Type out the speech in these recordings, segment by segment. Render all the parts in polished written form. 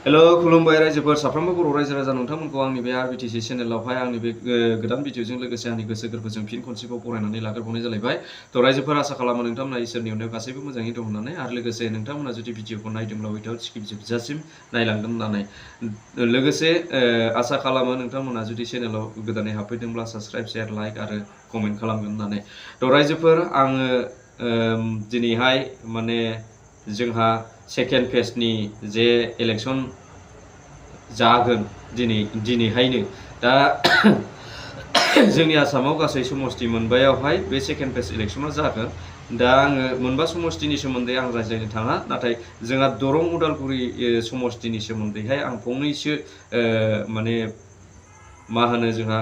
Hello खुलुमबाय रायजोफोर साफ्रोमबो बर' रायजो राजा नोंथांमोनखौ आंनि बे आरबिटिसि चेनेलावहाय आंनि बे गोदान भिडिअजों लोगोसे आंनि गोसो गोरबोजों फिन खनसेबाव बरायनानै लाग्रोबावनाय जालायबाय। थ' रायजोफोर आसा खालामो नोंथांमोना इसोरनि अननायाव गासैबो मोजाङै दं होननानै आरो लोगोसे नोंथांमोना जुदि भिडिअखौ नायदोंब्ला उइदाउट स्किप जोबजासिम नायलांगोन होननानै लोगोसे आसा खालामो नोंथांमोना जुदि चेनेलाव गोदानै हाबफैदोंब्ला साबस्क्राइब शेयार लाइक आरो कमेन्ट खालामगोन होननानै। थ' रायजोफोर आङो दिनैहाय माने जोंहा सेकेन्ड फेजनि जे इलेक्सन जागोन दिनैहायनो दा जोंनि आसामाव गासै समस्ति मोनबायावहाय बे सेकेन्ड फेज इलेक्सना जागोन। दा आङो मोनबा समस्तिनि सोमोन्दै आं रायज्लायनो थाङा, नाथाय जोंहा दरं उदालगुरि समस्तिनि सोमोन्दैहाय आं फंनैसो माने मा होनो जोंहा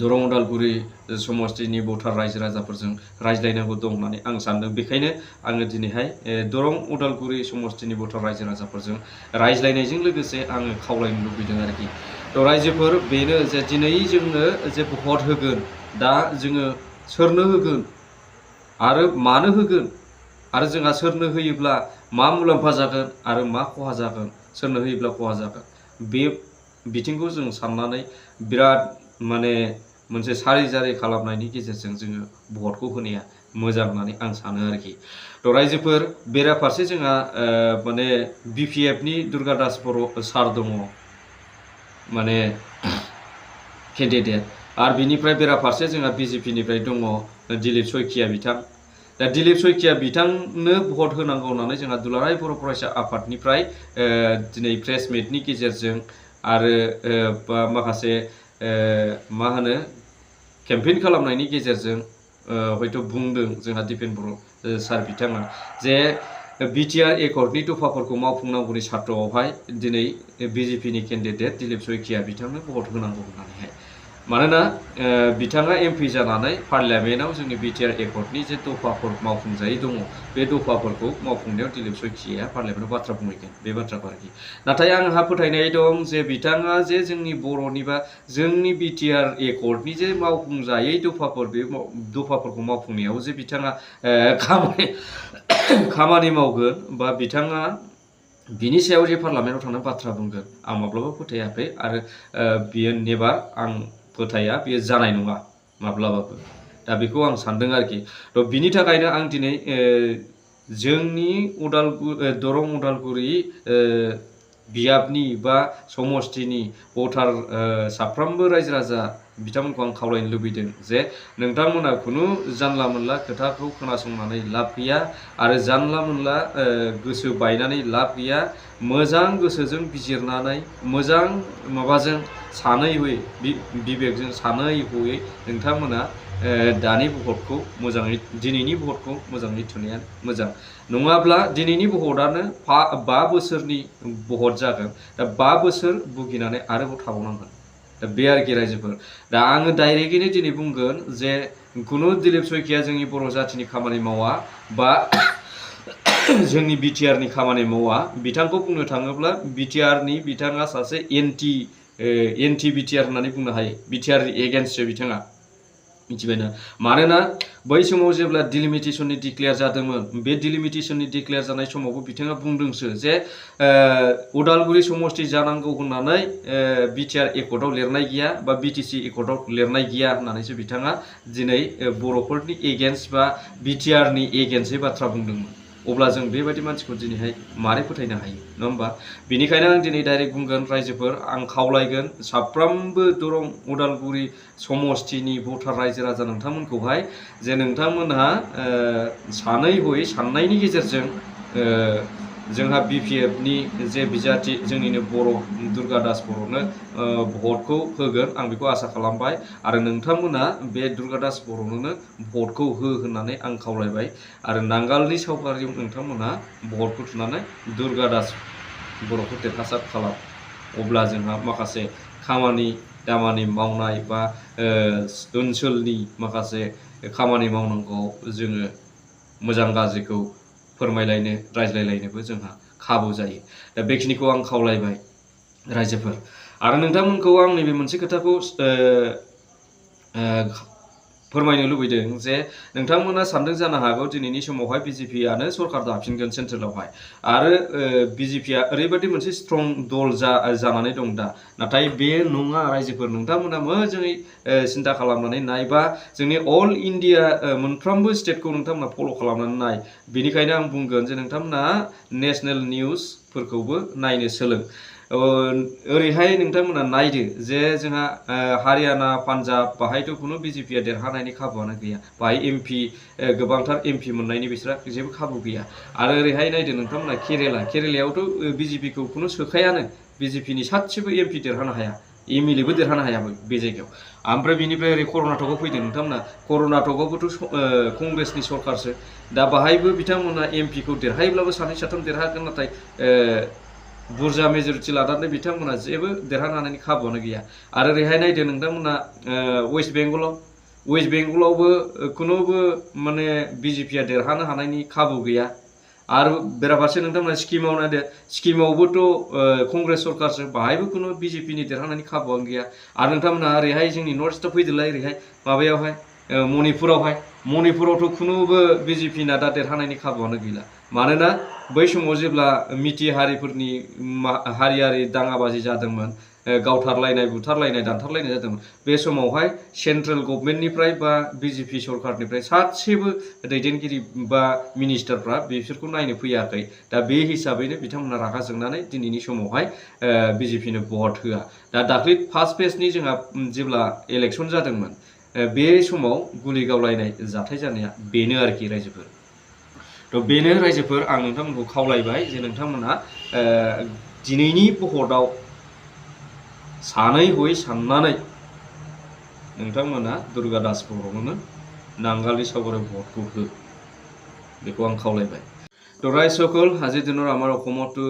दरं उदालगुरि समस्तिनि भटार रायजो राजाफोरजों रायज्लायनांगौ दं होननानै आं सानदों। बेखायनो आङो दिनैहाय दरं उदालगुरि समस्तिनि भटार रायजो राजाफोरजों रायज्लायनायजों लोगोसे आङो खावलायनो लुबैदों आरोखि। थ' रायजोफोर बेनो जे दिनै जोंनो जे भट होगोन, दा जोङो सोरनो होगोन आरो मानो होगोन आरो जोंहा सोरनो होयोब्ला मा मुलाम्फा जागोन आरो मा खहा जागोन, सोरनो होयोब्ला खहा जागोन, बे बिथिंखौ जों साननानै बिराद माने मोनसे सारि जारि खालामनायनि गेजेरजों जोङो भटखौ होनाया मोजां होननानै आं सानो आरोखि। थ' रायजोफोर बेराफारसे जोंहा माने बिपिएफनि दुर्गा दास बर' सार दङ माने केन्डिडेट, आरो बिनिफ्राय बेराफारसे जोंहा बिजेपिनिफ्राय दङ दिलीप सयखिया बिथां। दा दिलीप सयखिया बिथांनो भट होनांगौ होननानै जोंहा दुलाराय बर' फरायसा आफादनिफ्राय दिनै प्रेस मिटनि गेजेरजों आरो माखासे मा होनो केम्पेइन खालामनायनि गेजेरजों हयथ' बुंदों जोंहा दिपेन बर' सार बिथाङा जे बिटिआर एकर्डनि दफाफोरखौ मावफुंनांगौनि सार्तआवहाय दिनै बिजेपिनि केन्डिडेट दिलीप सयखिया बिथांनो भट होनांगौ होननानैहाय। मानोना बिथाङा एमपि जानानै पार्लियामेन्टआव जोंनि बिटिआर एकर्डनि जे दफाफोर मावफुंजायै दङ, बे दफाफोरखौ मावफुंनायाव दिलीप सयखियाया पार्लियामेन्टआव बाथ्रा बुंहैगोन, बे बाथ्राखौ आरोखि। नाथाय आंहा फोथायनाय दं जे बिथाङा जे जोंनि बर'नि बा जोंनि बिटिआर एकर्डनि जे मावफुंजायै दफाफोर, बे दफाफोरखौ मावफुंनायाव जे बिथाङा खामानि मावगोन बा बिथाङा बिनि सायाव जे पार्लियामेन्टआव थांनानै बाथ्रा बुंगोन, आं माब्लाबा फोथायाखै आरो बियो नेभार, आं फोथाया बियो जानाय नङा माब्लाबाबो। दा बेखौ आं सानदों आरोखि। थ' बिनि थाखायनो आं दिनै जोंनि दरं उदालगुरि बियाबनि बा समस्तिनि भटार साफ्रोमबो रायजो राजा बिथांमोनखौ आं खावलायनो लुबैदों जे नोंथांमोना खुनु जानला मोनला खोथाखौ खोनासंनानै लाब गैया आरो जानला मोनला गोसो बायनानै लाब गैया। मोजां गोसोजों बिजिरनानै मोजां माबाजों सानै हयै बिबेकजों सानै हयै नोंथांमोना दानि भटखौ मोजाङै, दिनैनि भटखौ मोजाङै थुनाया मोजां। नङाब्ला दिनैनि भटआनो 5 बोसोरनि भट जागोन। दा 5 बोसोर भुगिनानै आरोबाव थाबावनांगोन। दा बे आरोखि रायजोफोर। दा आङो डाइरेक्टलि दिनै बुंगोन जे खुनु दिलीप सयखिया जोंनि बर' जाथिनि खामानि मावा बा जोंनि बिटिआरनि खामानि मावा। बिथांखौ बुंनो थाङोब्ला बिथाङा सासे एन्टि बिटिआर होननानै बुंनो हायो। बिटिआरनि एगेन्स्टसो बिथाङा, मिथिबायना। मानोना बै समाव जेब्ला डिलिमिटेसननि डिक्लेयार जादोंमोन, बे डिलिमिटेसननि डिक्लेयार जानाय समावबो बिथाङा बुंदोंसो जे उदालगुरि समस्ति जानांगौ होननानै बिटिआर एकर्डआव लिरनाय गैया बा बिटिसि एकर्डआव लिरनाय गैया होननानैसो बिथाङा दिनै बर'फोरनि एगेन्स्ट बा बिटिआरनि एगेन्स्टै बाथ्रा बुंदोंमोन। अब्ला जों बेबायदि मानसिखौ दिनैहाय मारै फोथायनो हायो, नङा होमबा? बेनिखायनो आं दिनै डाइरेक्ट बुंगोन रायजोफोर, आं खावलायगोन साफ्रोमबो दरं उदालगुरि समस्तिनि भटार रायजो राजा नोंथांमोनखौहाय जे नोंथांमोनहा सानै हयै साननायनि गेजेरजों जोंहा बिपिएफनि जे बिजाथि जोंनिनो बर' दुर्गा दास बर'नो भटखौ होगोन, आं बेखौ आसा खालामबाय। आरो नोंथांमोना बे दुर्गा दास बर'नो भटखौ हो होननानै आं खावलायबाय। आरो नांगालनि सावगारियाव नोंथांमोनहा भटखौ थुनानै दुर्गा दास बर'खौ देरहासार खालाम। अब्ला जोंहा माखासे खामानि दामानि मावनाय बा ओनसोलनि माखासे खामानि मावनांगौआव जोङो मोजां गाज्रिखौ फोरमायलायनो, रायज्लायलायनोबो जोंहा खाबु जायो। दा बेखिनिखौ आं खावलायबाय रायजोफोर। आरो नोंथांमोनखौ आं नैबे मोनसे खोथाखौ फोरमायनो लुबैदों जे नोंथांमोना सानदों जानो हागौ दिनैनि समावहाय बिजेपिआनो सरकार दाफिनगोन सेन्ट्रेलावहाय आरो बिजेपिआ ओरैबायदि मोनसे स्ट्रं दल जानानै दं दा नाथाय बे नङा रायजोफोर नोंथांमोना मोजाङै सिन्था खालामनानै नायबा जोंनि अल इन्डिया मोनफ्रोमबो स्टेटखौ नोंथांमोना फल' खालामनानै नाय बेनिखायनो आं बुंगोन जे नोंथांमोना नेसनेल निउसफोरखौबो नायनो सोलों ओरैहाय नोंथांमोना नायदो जे जोंहा हारियाना पान्जाब बाहायथ' खुनु बिजेपिआ देरहानायनि खाबुआनो गैया बाहाय एमपि गोबांथार एमपि मोननायनि बिसोरहा जेबो खाबु गैया आरो ओरैहाय नायदो नोंथांमोना केरेलायावथ' बिजेपिखौ खुनु सोखायानो बिजेपिनि सासेबो एमपि देरहानो हाया एमएलएबो देरहानो हायाबो बे जायगायाव ओमफ्राय बिनिफ्राय ओरै कर्नाटकआव फैदों नोंथांमोना कर्नाटकआवबोथ' कंग्रेसनि सरकारसो दा बाहायबो बिथांमोना एमपिखौ देरहायोब्लाबो सानै साथाम देरहागोन नाथाय बुरजा मेजरिटि लानानै बिथांमोना जेबो देरहानो हानायनि खाबुआनो गैया आरो ओरैहाय नायदो नोंथांमोना वेस्ट बेंगलावबो खुनुबो माने बिजेपिआ देरहानो हानायनि खाबु गैया आरो बेराफारसे नोंथांमोना सिक्किमाव नायदो सिक्किमावबोथ' कंग्रेस सरकारसो बाहायबो खुनु बिजेपिनि देरहानायनि खाबुआनो गैया आरो नोंथांमोना ओरैहाय जोंनि नर्थ इस्टआव फैदोलाय ओरैहाय माबायावहाय मणिपुरावहाय खुनुबो बिजेपिना दा देरहानायनि खाबुआनो गैला मानोना बै समाव जेब्ला मिथि हारिफोरनि हारियारि दाङाबाजि जादोंमोन गावथारलायनाय बुथारलायनाय दानथारलायनाय जादोंमोन बे समावहाय सेन्ट्रेल गभर्नमेन्टनिफ्राय बा बिजेपि सरकारनिफ्राय सासेबो दैदेनगिरि बा मिनिस्टारफ्रा बिसोरखौ नायनो फैयाखै दा बे हिसाबैनो बिथांमोना रागा जोंनानै दिनैनि समावहाय बिजेपिनो भट होआ दा दाख्लै फार्स्ट फेजनि जोंहा जेब्ला इलेक्सन जादोंमोन बे समाव गुलि गावलायनाय जाथाय जानाया बेनो आरोखि रायजोफोर थ' बेनो रायजोफोर आं नोंथांमोनखौ खावलायबाय जे नोंथांमोना दिनैनि भटआव सानै हयै साननानै नोंथांमोना दुर्गा दास बर'नो नांगाলি সাগরে ভোটটো हो बेखौ आं खावलायबाय ত' ৰাইজসকল আজিৰ দিনৰ আমাৰ অসমতো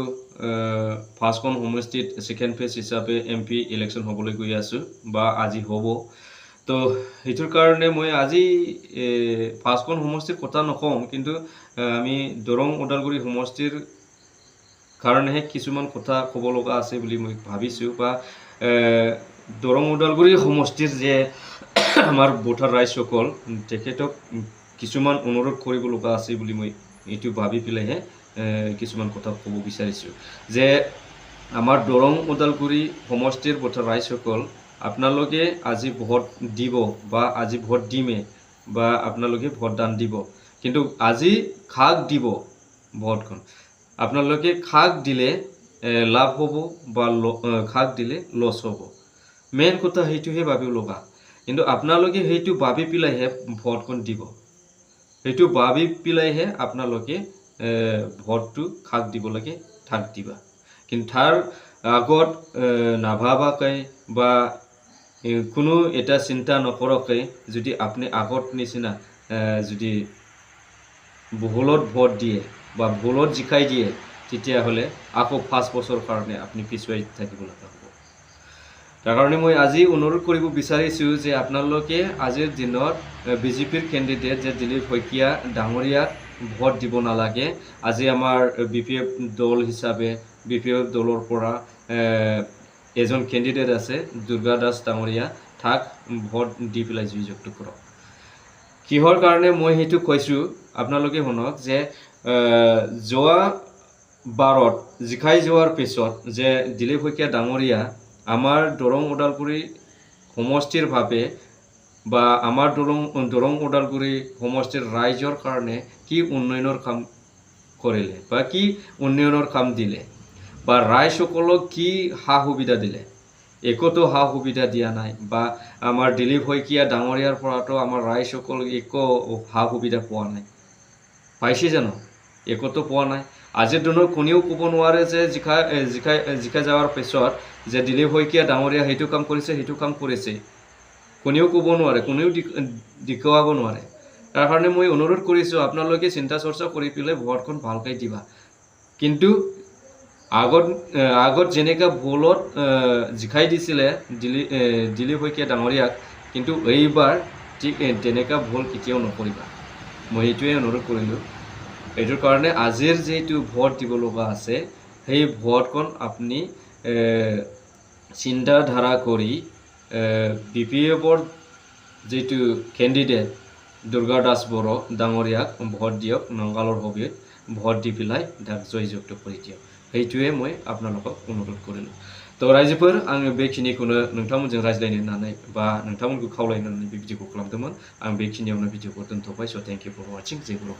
ফাৰ্ষ্টখন হোমষ্টেত ছেকেণ্ড ফেজ হিচাপে এমপি ইলেকশ্যন হ'বলৈ গৈ আছোঁ বা আজি হ'ব তো সেইটোৰ কাৰণে মই আজি ফাৰ্ষ্টখন সমষ্টিৰ কথা নকওঁ কিন্তু আমি দৰং ওদালগুৰি সমষ্টিৰ কাৰণেহে কিছুমান কথা ক'ব লগা আছে বুলি মই ভাবিছোঁ বা দৰং ওদালগুৰি সমষ্টিৰ যে আমাৰ ভোটাৰ ৰাইজসকল তেখেতক কিছুমান অনুৰোধ কৰিব লগা আছে বুলি মই এইটো ভাবি পেলাইহে কিছুমান কথা ক'ব বিচাৰিছোঁ যে আমাৰ দৰং ওদালগুৰি সমষ্টিৰ ভোটাৰ ৰাইজসকল আপোনালোকে আজি ভোট দিব বা আজি ভোট দিমে বা আপোনালোকে ভোটদান দিব কিন্তু আজি খাক দিব ভোটখন আপোনালোকে খাক দিলে লাভ হ'ব বা খাক দিলে লছ হ'ব মেইন কথা সেইটোহে ভাবিব লগা কিন্তু আপোনালোকে সেইটো ভাবি পেলাইহে ভোটখন দিব সেইটো ভাবি পেলাইহে আপোনালোকে ভোটটো খাক দিব লাগে ঠাক দিবা কিন্তু তাৰ আগত নাভাবাকৈ বা কোনো এটা চিন্তা নকৰাকৈ যদি আপুনি আগত নিচিনা যদি ভুলত ভোট দিয়ে বা ভুলত জিকাই দিয়ে তেতিয়াহ'লে আকৌ 5 বছৰৰ কাৰণে আপুনি পিছুৱাই থাকিব লগা হ'ব তাৰ কাৰণে মই আজি অনুৰোধ কৰিব বিচাৰিছোঁ যে আপোনালোকে আজিৰ দিনত বিজেপিৰ কেণ্ডিডেট যে দিলীপ শইকীয়া ডাঙৰীয়াক ভোট দিব নালাগে আজি আমাৰ বিপিএফ দল হিচাপে বিপিএফ দলৰ পৰা এজন কেণ্ডিডেট আছে দুৰ্গা দাস ডাঙৰীয়া তাক ভোট দি পেলাই জয়যুক্ত কৰক কিহৰ কাৰণে মই সেইটো কৈছোঁ আপোনালোকে শুনক যে যোৱা বাৰত জিকাই যোৱাৰ পিছত যে দিলীপ শইকীয়া ডাঙৰীয়া আমাৰ দৰং ওদালগুৰি সমষ্টিৰ ভাৱে বা আমাৰ দৰং ওদালগুৰি সমষ্টিৰ ৰাইজৰ কাৰণে কি উন্নয়নৰ কাম কৰিলে বা কি উন্নয়নৰ কাম দিলে বা ৰাইজসকলক কি সা সুবিধা দিলে একোতো সা সুবিধা দিয়া নাই বা আমাৰ দিলীপ শইকীয়া ডাঙৰীয়াৰ পৰাতো আমাৰ ৰাইজসকল একো সা সুবিধা পোৱা নাই পাইছে জানো একোতো পোৱা নাই আজিৰ দিনত কোনেও ক'ব নোৱাৰে যে জিকা যাৱাৰ পিছত যে দিলীপ শইকীয়া ডাঙৰীয়া সেইটো কাম কৰিছে কোনেও ক'ব নোৱাৰে কোনেও দেখুৱাব নোৱাৰে তাৰ কাৰণে মই অনুৰোধ কৰিছোঁ আপোনালোকে চিন্তা চৰ্চা কৰি পেলাই ভোটখন ভালকৈ দিবা কিন্তু আগত যেনেকৈ ভুলত জিকাই দিছিলে দিলীপ শইকীয়া ডাঙৰীয়াক কিন্তু এইবাৰ ঠিক তেনেকুৱা ভুল কেতিয়াও নকৰিবা মই এইটোৱে অনুৰোধ কৰিলোঁ এইটোৰ কাৰণে আজিৰ যিটো ভোট দিব লগা আছে সেই ভোটখন আপুনি চিন্তাধাৰা কৰি বিপিএফৰ जितु कैंडिडेट दुर्गा दास बर' डाঙरियाक ভোট দিয়ক নংগালৰ হবিত ভোট দি পেলাই তাক জয়যুক্ত কৰি দিয়ক সেইটোৱে মই আপোনালোকক অনুৰোধ কৰিলোঁ তো ৰাইজোफोर आङो बेखिनिखौनो नोंथांमोनजों रायज्लायनो होननानै बा नोंथांमोनखौ खावलायनो होननानै बे भिडिअखौ खालामदोंमोन आं बेखिनियावनो भिडिअखौ दोनथ'बाय स' थेंक इउ फर वाचिं जय बर' हारि